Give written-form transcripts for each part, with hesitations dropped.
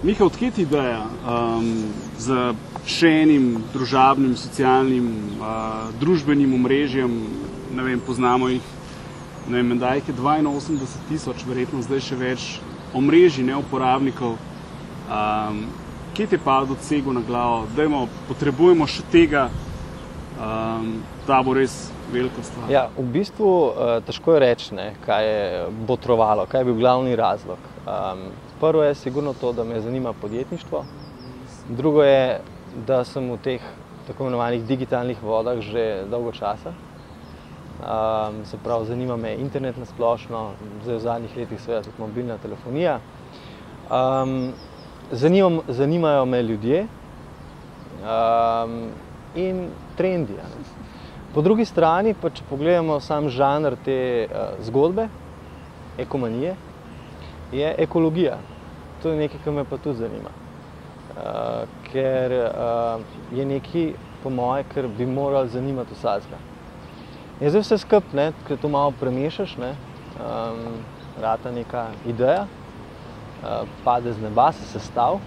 Miha, odkje ti ideja z še enim družabnim, socialnim, družbenim omrežjem, ne vem, poznamo jih, ne vem, menda jih je 82 000, verjetno zdaj še več omrežij, ne uporabnikov. Kje te pa dosegel na glavo? Dajmo, potrebujemo še tega, ta bo res velika stvar. Ja, v bistvu težko je reči, kaj je botrovalo, kaj je bil glavni razlog. Prvo je sigurno to, da me zanima podjetništvo. Drugo je, da sem v teh tako imenovanih digitalnih vodah že dolgo časa. Se pravi, zanima me internet na splošno, zdaj v zadnjih letih seveda tudi mobilna telefonija. Zanimajo me ljudje in trendi. Po drugi strani pa, če pogledamo sam žanr te zgodbe, ekomanije, je ekologija. To je nekaj, kar me pa tudi zanima. Ker je nekaj, po moje, kar bi morali zanimati vsakega. In zdaj vse skupaj, ko to malo premešaš, rata neka ideja, pade z neba, se sestav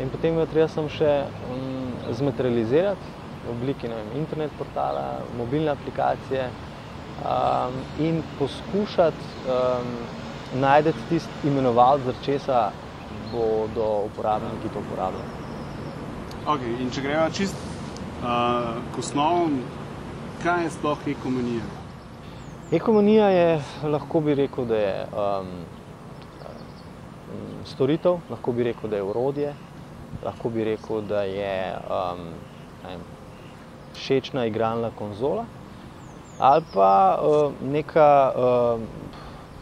in potem jo treba samo še zmaterializirati v obliki, ne vem, internet portala, mobilne aplikacije in poskušati najti tisti imenovalec, zaradi česa bodo uporabniki to uporabljali. Ok, in če greva čist k osnovam, kaj je sploh ekomanija? Ekomanija je, lahko bi rekel, da je storitev, lahko bi rekel, da je orodje, lahko bi rekel, da je všečna igralna konzola ali pa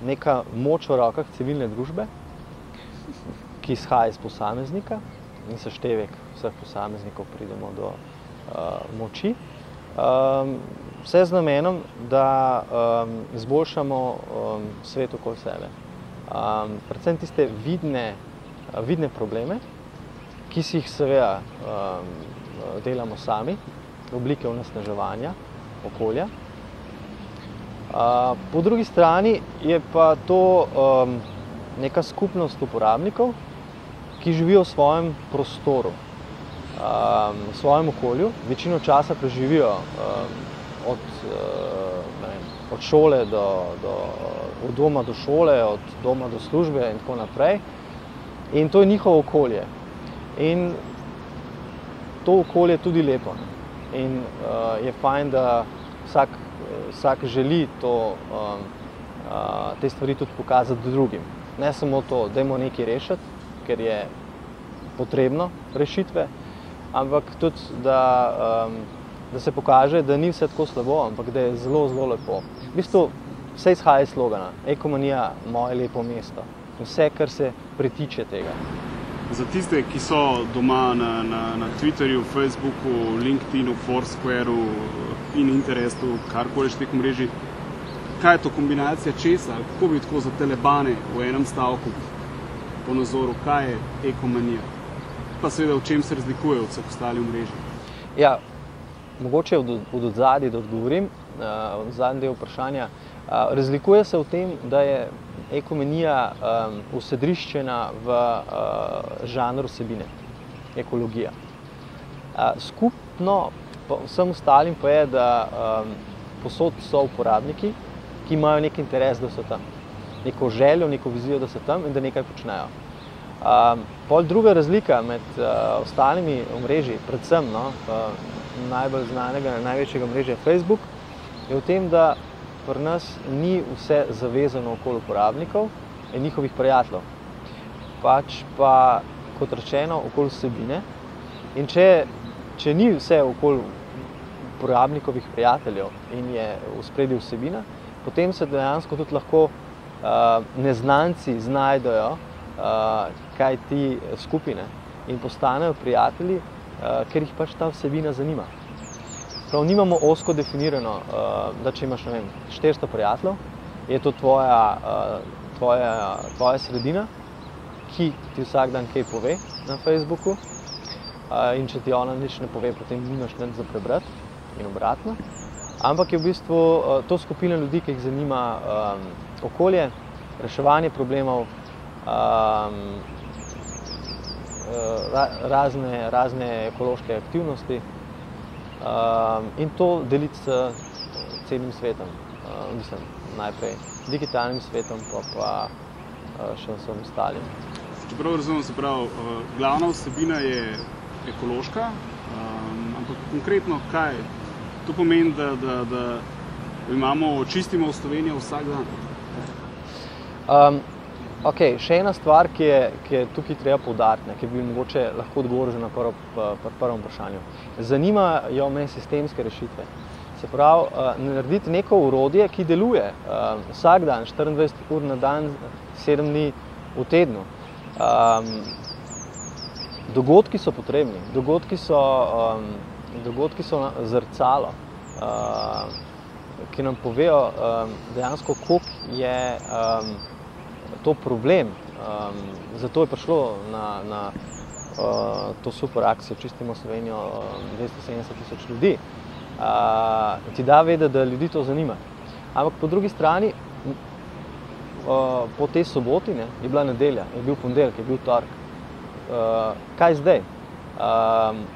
neka moč v rokah civilne družbe, ki izhaja iz posameznika in seštevek vseh posameznikov pridemo do moči. Vse z namenom, da izboljšamo svet okoli sebe. Predvsem tiste vidne probleme, ki si jih seveda delamo sami, oblike onesnaževanja okolja. Po drugi strani je pa to neka skupnost uporabnikov, ki živijo v svojem prostoru, v svojem okolju, večino časa preživijo od šole od doma do šole, od doma do službe in tako naprej. In to je njihovo okolje. In to okolje je tudi lepo. In je fajn, da vsak želi te stvari tudi pokazati drugim. Ne samo to, dajmo nekaj rešiti, ker je potrebno rešitve, ampak tudi, da se pokaže, da ni vse tako slabo, ampak da je zelo, zelo lepo. V bistvu vse izhaja iz slogana, ekomanija, moje lepo mesto. Vse, kar se pritiče tega. Za tiste, ki so doma na Twitterju, Facebooku, LinkedInu, Foursquareu in Interestu, karkoli še teh omrežij, kaj je to kombinacija česa? Kako bi tako za telebane v enem stavku po nazoru, kaj je ekomanija? Pa seveda, v čem se razlikuje od vseh ostalih omrežij? Ja, mogoče od odzadaj, da odgovorim, zadnji del vprašanja. Razlikuje se v tem, da je ekomanija usedriščena v žanr vsebine, ekologija. Skupno vsem ostalim pa je, da povsod so uporabniki, ki imajo nek interes, da so tam. Neko željo, neko vizijo, da so tam in da nekaj počnejo. Pol druga razlika med ostalimi omrežji, predvsem najbolj znanega, največjega omrežja Facebook, je v tem, da pri nas ni vse zavezano okoli uporabnikov in njihovih prijateljev. Pač pa, kot rečeno, okoli vsebine. In če ni vse okoli uporabnikovih prijateljev in je v ospredju vsebina, potem se dejansko tudi lahko neznanci znajdejo kaj ti skupine in postanejo prijatelji, ker jih pač ta vsebina zanima. Prav, nimamo ozko definirano, da če imaš, ne vem, 400 prijateljev, je to tvoja sredina, ki ti vsak dan kaj pove na Facebooku in če ti ona nič ne pove, potem nimaš nič za prebrati in obratno. Ampak je v bistvu to skupina ljudi, ki jih zanima okolje, reševanje problemov, razne ekološke aktivnosti in to deliti s celim svetom. Mislim, najprej digitalnim svetom, pa še vsem ostalim. Čeprav razumem, se pravi, glavna vsebina je ekološka, ampak konkretno kaj? To pomeni, da čistimo v Slovenijo vsak dan? Še ena stvar, ki je tukaj treba poudariti, ki bi mogoče lahko odgovoril na prvem vprašanju. Zanimajo me sistemske rešitve. Se pravi, narediti neko orodje, ki deluje vsak dan, 24 ur na dan, 7 dni v tednu. Dogodki so potrebni, dogodki so zrcalo, ki nam povejo dejansko, koliko je to problem. Zato je prišlo na to super akcijo Čistimo Slovenijo 270 000 ljudi. Ti da vedeti, da ljudi to zanima. Ampak po drugi strani, po tej soboti je bila nedelja, je bil ponedeljek, je bil torek. Kaj zdaj?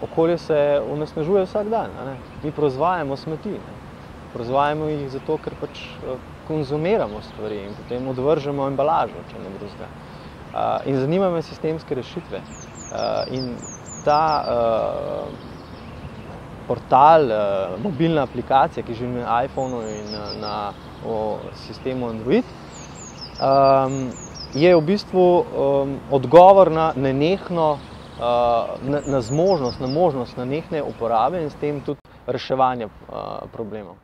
Okolje se onesnažuje vsak dan. Mi proizvajamo smeti. Proizvajamo jih zato, ker pač konzumiramo stvari in potem odvržemo embalažo, če ne drugega. In zanima me sistemske rešitve. In ta portal, mobilna aplikacija, ki živi na iPhonu in na sistemu Android, je v bistvu odgovor na nenehno, na možnost nenehne uporabe in s tem tudi reševanje problemov.